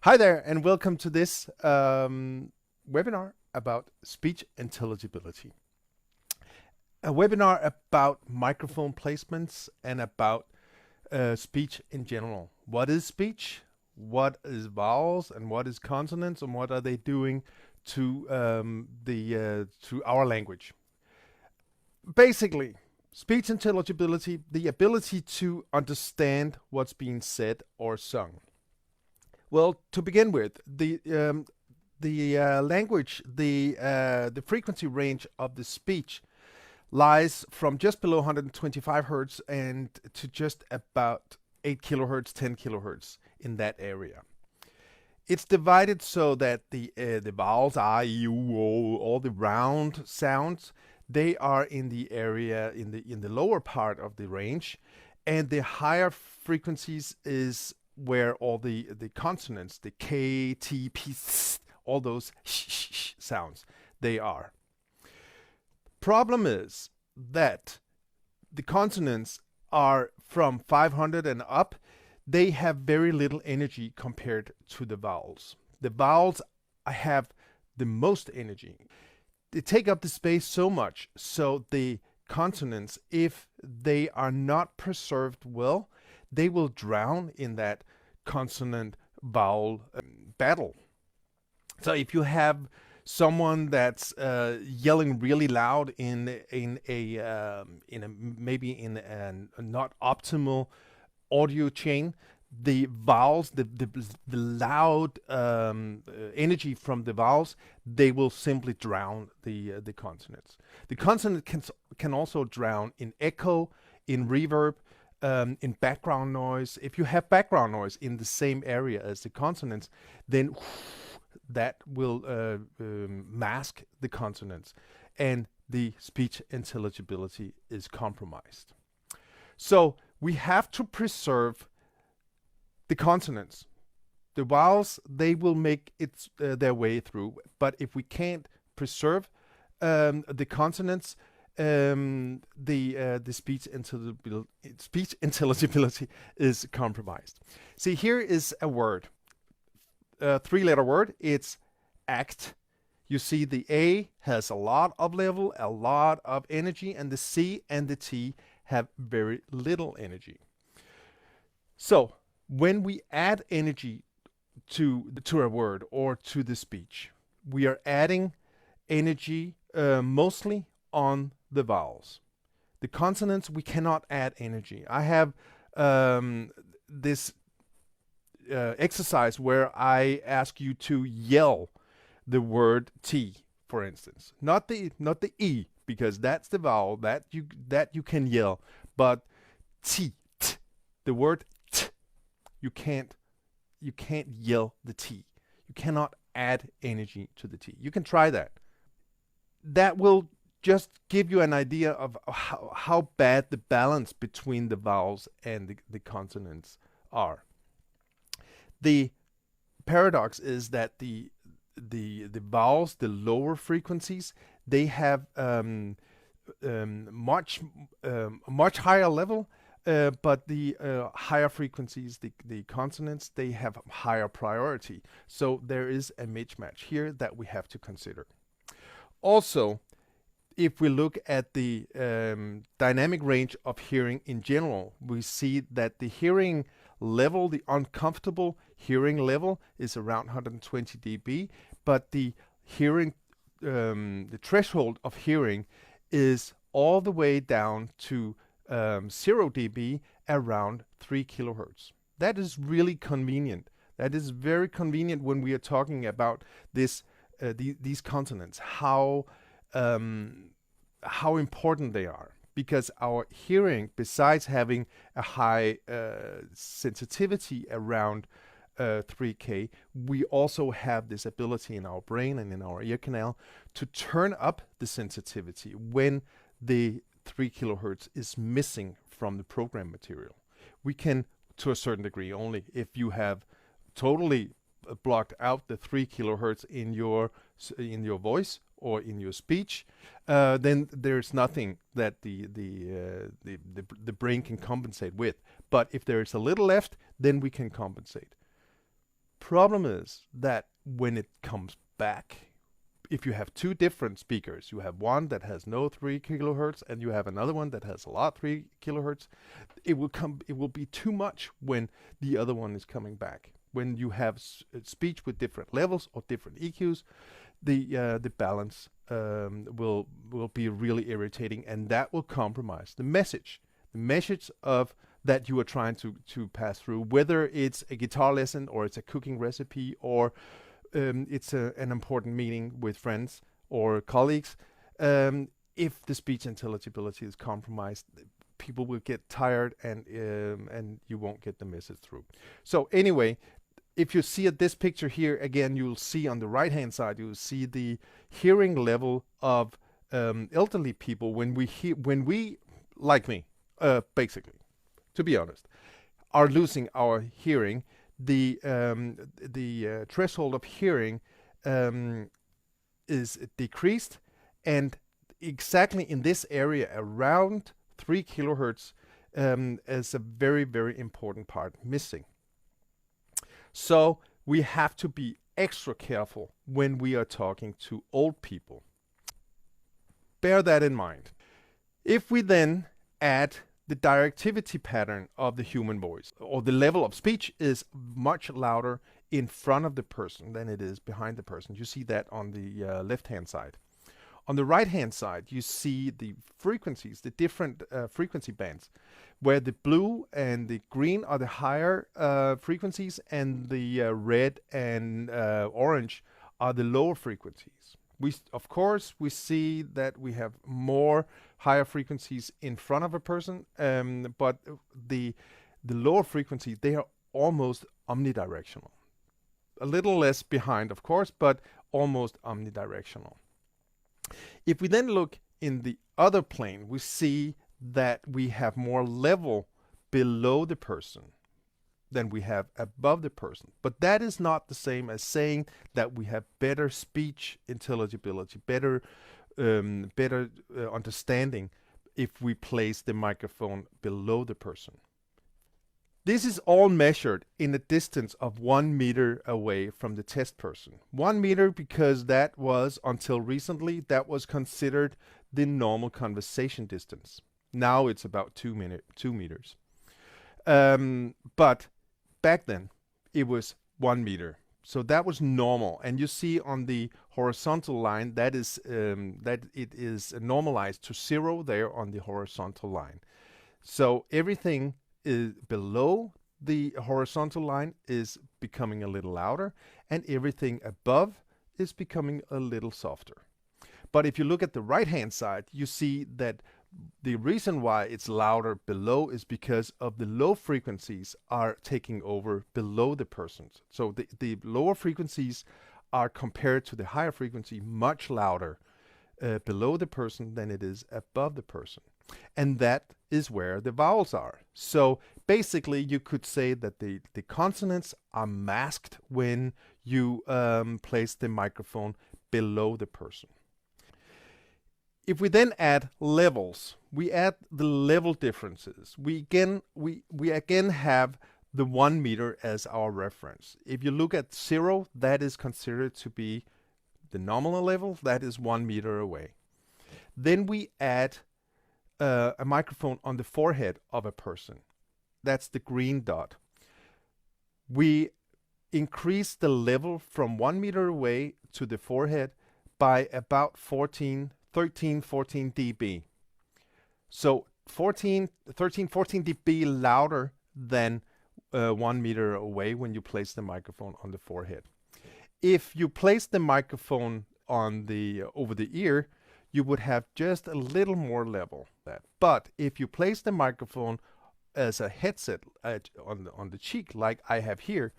Hi there, and welcome to this webinar about speech intelligibility. A webinar about microphone placements and about speech in general. What is speech? What is vowels and what is consonants, and what are they doing to to our language? Basically, speech intelligibility, the ability to understand what's being said or sung. Well, to begin with, the language, the frequency range of the speech lies from just below 125 hertz and to just about 8 kilohertz, 10 kilohertz in that area. It's divided so that the vowels, I, U, O, all the round sounds, they are in the area in the lower part of the range, and the higher frequencies is where all the consonants, the K, T, P, all those sh sounds, they are. Problem is that the consonants are from 500 and up. They have very little energy compared to the vowels. The vowels have the most energy. They take up the space so much, so the consonants, if they are not preserved well, they will drown in that consonant vowel battle. So if you have someone that's yelling really loud in a maybe in a not optimal audio chain, the vowels, the loud energy from the vowels, they will simply drown the consonants. The consonant can also drown in echo, in reverb, in background noise. If you have background noise in the same area as the consonants, then that will mask the consonants, and the speech intelligibility is compromised. So we have to preserve the consonants. The vowels, they will make their way through, but if we can't preserve the consonants, the speech intelligibility is compromised. See, here is a word, a three-letter word. It's act. You see the A has a lot of level, a lot of energy, and the C and the T have very little energy. So when we add energy to a word or to the speech, we are adding energy mostly on the vowels. The consonants, we cannot add energy. I have this exercise where I ask you to yell the word T, for instance. Not the E, because that's the vowel that you can yell, but T, the word T, you can't yell the T. You cannot add energy to the T. You can try that. That will just give you an idea of how bad the balance between the vowels and the consonants are. The paradox is that the vowels, the lower frequencies, they have much higher level, but the higher frequencies, the consonants, they have higher priority. So there is a mismatch here that we have to consider. Also, if we look at the dynamic range of hearing in general, we see that the hearing level, the uncomfortable hearing level, is around 120 dB, but the hearing, the threshold of hearing is all the way down to 0 dB, around 3 kilohertz. That is really convenient. That is very convenient when we are talking about this, these consonants, how important they are, because our hearing, besides having a high sensitivity around 3K, we also have this ability in our brain and in our ear canal to turn up the sensitivity when the 3 kilohertz is missing from the program material. We can, to a certain degree only, if you have totally blocked out the 3 kilohertz in your voice or in your speech, then there's nothing that the brain can compensate with. But if there is a little left, then we can compensate. Problem is that when it comes back, if you have two different speakers, you have one that has no 3 kilohertz and you have another one that has a lot 3 kilohertz, it will be too much when the other one is coming back. When you have speech with different levels or different EQs, the balance will be really irritating, and that will compromise the message of that you are trying to pass through, whether it's a guitar lesson or it's a cooking recipe or it's an important meeting with friends or colleagues. If the speech intelligibility is compromised, people will get tired and you won't get the message through. So anyway, if you see at this picture here, again, you'll see on the right-hand side, you'll see the hearing level of elderly people when we, like me, basically, to be honest, are losing our hearing. The threshold of hearing is decreased, and exactly in this area around 3 kilohertz is a very, very important part missing. So we have to be extra careful when we are talking to old people. Bear that in mind. If we then add the directivity pattern of the human voice, or the level of speech is much louder in front of the person than it is behind the person. You see that on the left-hand side. On the right-hand side, you see the frequencies, the different frequency bands, where the blue and the green are the higher frequencies, and the red and orange are the lower frequencies. Of course, we see that we have more higher frequencies in front of a person, but the lower frequencies, they are almost omnidirectional. A little less behind, of course, but almost omnidirectional. If we then look in the other plane, we see that we have more level below the person than we have above the person. But that is not the same as saying that we have better speech intelligibility, better understanding if we place the microphone below the person. This is all measured in a distance of 1 meter away from the test person. 1 meter because that was, until recently, that was considered the normal conversation distance. Now it's about 2 meters. But back then, it was 1 meter. So that was normal. And you see on the horizontal line, that it is normalized to 0 there on the horizontal line. So everything is below the horizontal line is becoming a little louder, and everything above is becoming a little softer. But if you look at the right-hand side, you see that the reason why it's louder below is because of the low frequencies are taking over below the persons. So the lower frequencies are, compared to the higher frequency, much louder below the person than it is above the person. And that is where the vowels are. So basically, you could say that the consonants are masked when you place the microphone below the person. If we then add levels, we add the level differences. We again have the 1 meter as our reference. If you look at 0, that is considered to be the nominal level. That is 1 meter away. Then we add a microphone on the forehead of a person. That's the green dot. We increase the level from 1 meter away to the forehead by about 13, 14 dB. So 13, 14 dB louder than 1 meter away when you place the microphone on the forehead. If you place the microphone on over the ear, you would have just a little more level. But if you place the microphone as a headset on the cheek, like I have here,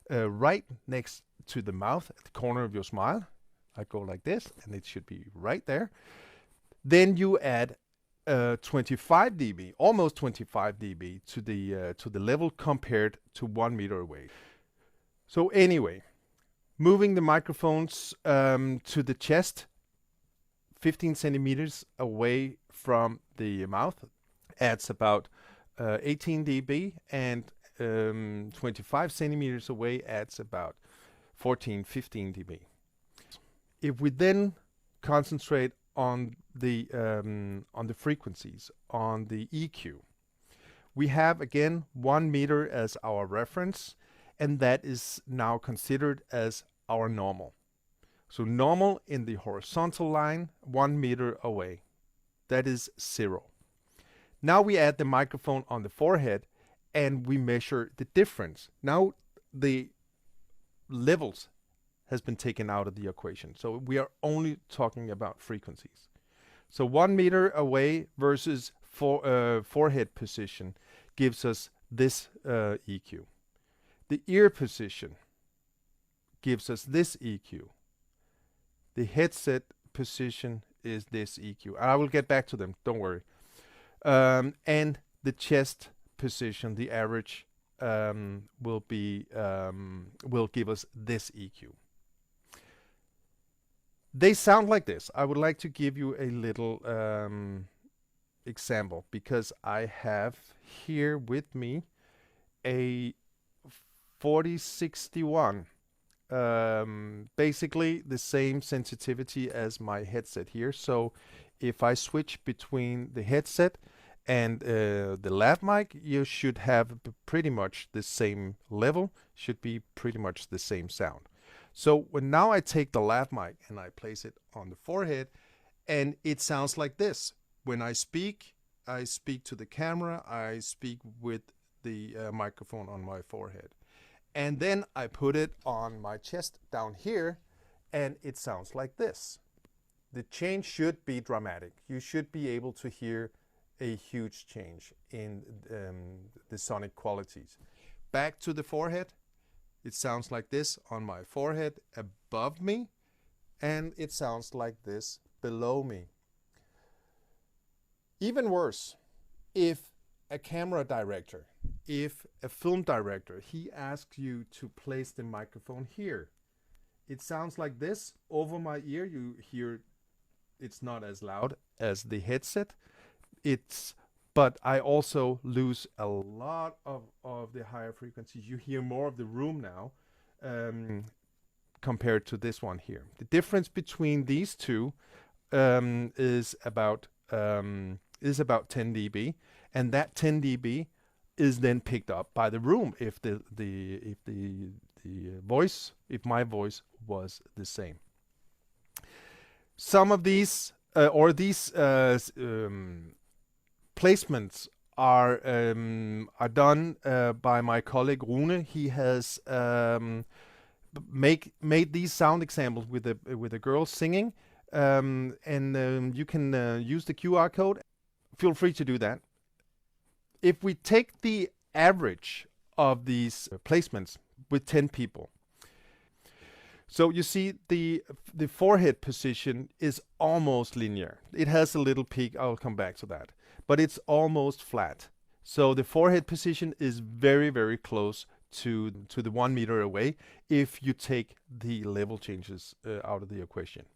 right next to the mouth, at the corner of your smile, I go like this, and it should be right there. Then you add 25 dB, almost 25 dB to the level compared to 1 meter away. So anyway, moving the microphones to the chest, 15 centimeters away from the mouth adds about 18 dB, and 25 centimeters away adds about 14-15 dB. If we then concentrate on the frequencies, on the EQ, we have again 1 meter as our reference, and that is now considered as our normal. So normal in the horizontal line, 1 meter away. That is 0. Now we add the microphone on the forehead and we measure the difference. Now the levels has been taken out of the equation. So we are only talking about frequencies. So 1 meter away versus forehead position gives us this EQ. The ear position gives us this EQ. The headset position is this EQ. I will get back to them, don't worry. And the chest position, the average, will give us this EQ. They sound like this. I would like to give you a little example because I have here with me a 4061. Basically the same sensitivity as my headset here. So if I switch between the headset and the lav mic, you should have pretty much the same level, should be pretty much the same sound. So when now I take the lav mic and I place it on the forehead, and it sounds like this. When I speak to the camera, I speak with the microphone on my forehead. And then I put it on my chest down here, and it sounds like this. The change should be dramatic. You should be able to hear a huge change in the sonic qualities. Back to the forehead. It sounds like this on my forehead above me, and it sounds like this below me. Even worse, if a camera director, if a film director, he asks you to place the microphone here, it sounds like this over my ear. You hear it's not as loud as the headset. But I also lose a lot of the higher frequencies. You hear more of the room now compared to this one here. The difference between these two is about 10 dB, and that 10 dB is then picked up by the room if my voice was the same. Some of these placements are done by my colleague Rune. He has made these sound examples with a girl singing, and you can use the QR code. Feel free to do that. If we take the average of these placements with 10 people, so you see the forehead position is almost linear. It has a little peak. I'll come back to that. But it's almost flat. So the forehead position is very, very close to the 1 meter away if you take the level changes out of the equation.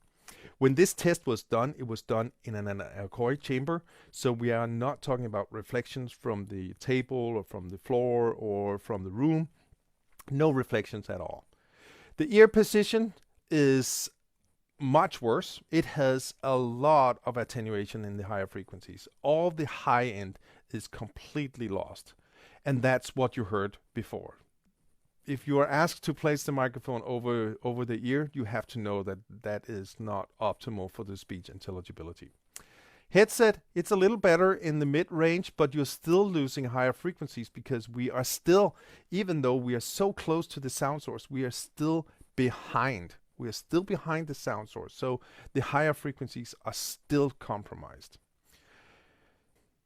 When this test was done, it was done in an anechoic chamber. So we are not talking about reflections from the table or from the floor or from the room. No reflections at all. The ear position is much worse. It has a lot of attenuation in the higher frequencies. All the high end is completely lost. And that's what you heard before. If you are asked to place the microphone over the ear, you have to know that that is not optimal for the speech intelligibility. Headset, it's a little better in the mid-range, but you're still losing higher frequencies because we are still, even though we are so close to the sound source, we are still behind. We are still behind the sound source. So the higher frequencies are still compromised.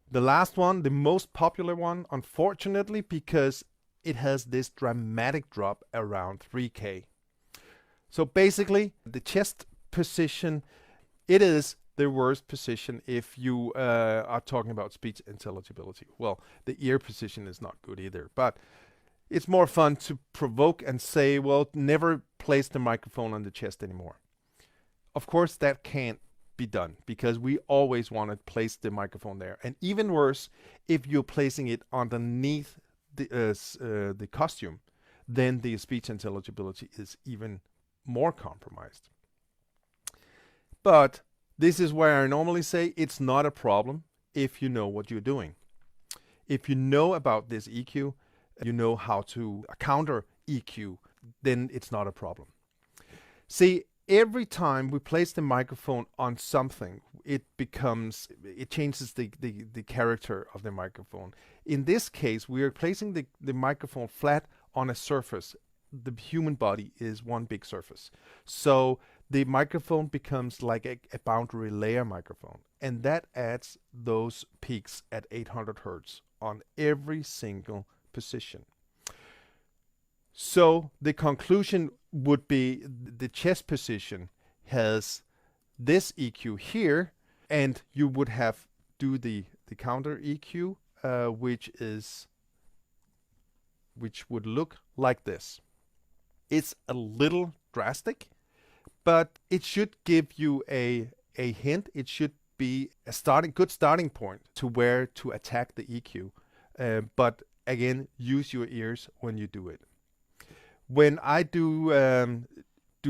The last one, the most popular one, unfortunately, because it has this dramatic drop around 3K. So basically, the chest position, it is the worst position if you are talking about speech intelligibility. Well, the ear position is not good either, but it's more fun to provoke and say, well, never place the microphone on the chest anymore. Of course, that can't be done because we always want to place the microphone there. And even worse, if you're placing it underneath the costume, then the speech intelligibility is even more compromised. But this is where I normally say it's not a problem if you know what you're doing. If you know about this EQ, you know how to counter EQ, then it's not a problem. See, every time we place the microphone on something, it changes the character of the microphone. In this case, we are placing the microphone flat on a surface. The human body is one big surface. So the microphone becomes like a boundary layer microphone. And that adds those peaks at 800 Hertz on every single position. So the conclusion would be the chest position has this EQ here, and you would have do the counter EQ, which would look like this. It's a little drastic, but it should give you a hint. It should be a good starting point to where to attack the EQ. But again, use your ears when you do it. When I do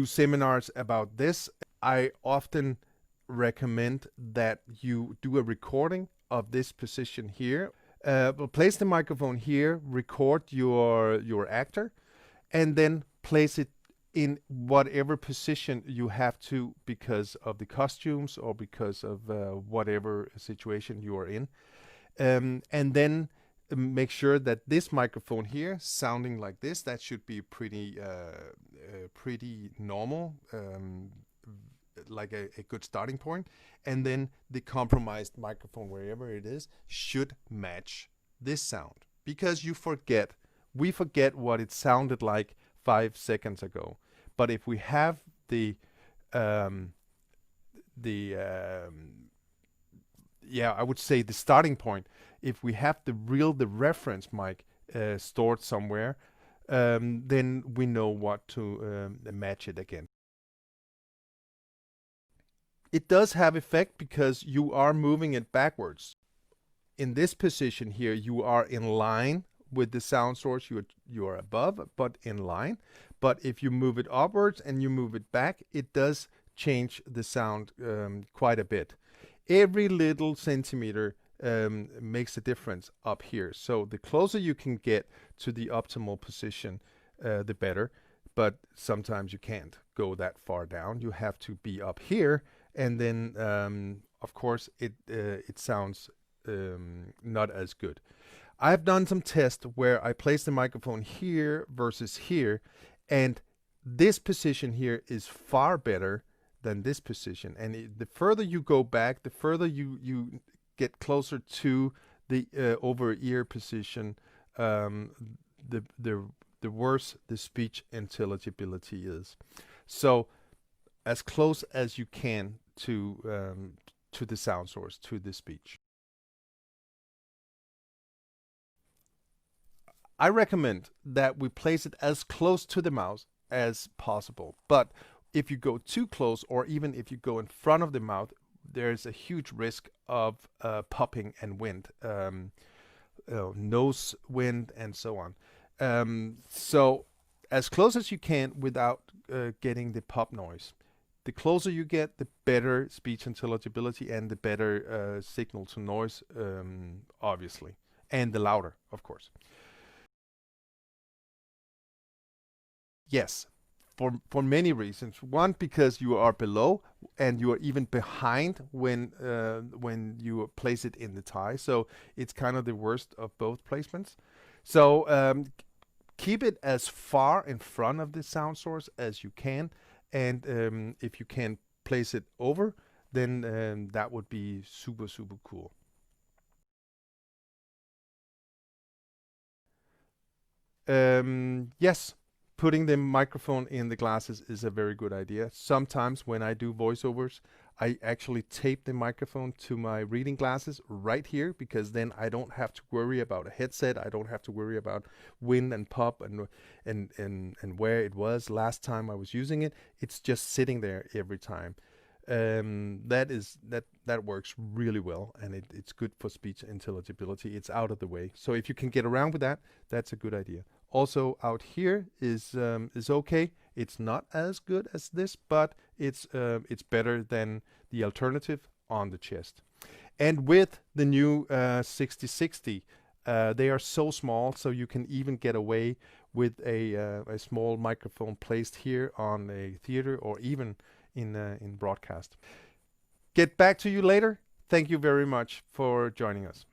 seminars about this, I often recommend that you do a recording of this position here. Place the microphone here, record your actor, and then place it in whatever position you have to because of the costumes or because of whatever situation you are in. And then make sure that this microphone here sounding like this, that should be pretty normal, like a good starting point. And then the compromised microphone, wherever it is, should match this sound, because we forget what it sounded like 5 seconds ago. But if we have I would say the starting point, if we have the reference mic stored somewhere, then we know what to match it again. It does have effect because you are moving it backwards. In this position here, you are in line with the sound source. You are above, but in line. But if you move it upwards and you move it back, it does change the sound quite a bit. Every little centimeter makes a difference up here. So the closer you can get to the optimal position, the better. But sometimes you can't go that far down. You have to be up here, and then of course it sounds not as good. I've done some tests where I place the microphone here versus here, and this position here is far better than this position. And the further you go back, the further you get closer to the over ear position, the worse the speech intelligibility is. So as close as you can to the sound source, to the speech. I recommend that we place it as close to the mouth as possible. But if you go too close, or even if you go in front of the mouth, there's a huge risk of popping and wind, nose wind, and so on. So as close as you can without getting the pop noise. The closer you get, the better speech intelligibility and the better signal to noise, obviously, and the louder, of course. Yes, for many reasons. One, because you are below and you are even behind when you place it in the tie. So it's kind of the worst of both placements. So keep it as far in front of the sound source as you can. And if you can place it over, then that would be super, super cool. Yes. Putting the microphone in the glasses is a very good idea. Sometimes when I do voiceovers, I actually tape the microphone to my reading glasses right here, because then I don't have to worry about a headset. I don't have to worry about wind and pop and where it was last time I was using it. It's just sitting there every time. That works really well, and it's good for speech intelligibility. It's out of the way. So if you can get around with that, that's a good idea. Also out here is okay. It's not as good as this, but it's better than the alternative on the chest. And with the new 6060, they are so small, so you can even get away with a small microphone placed here on a theater or even in broadcast. Get back to you later. Thank you very much for joining us.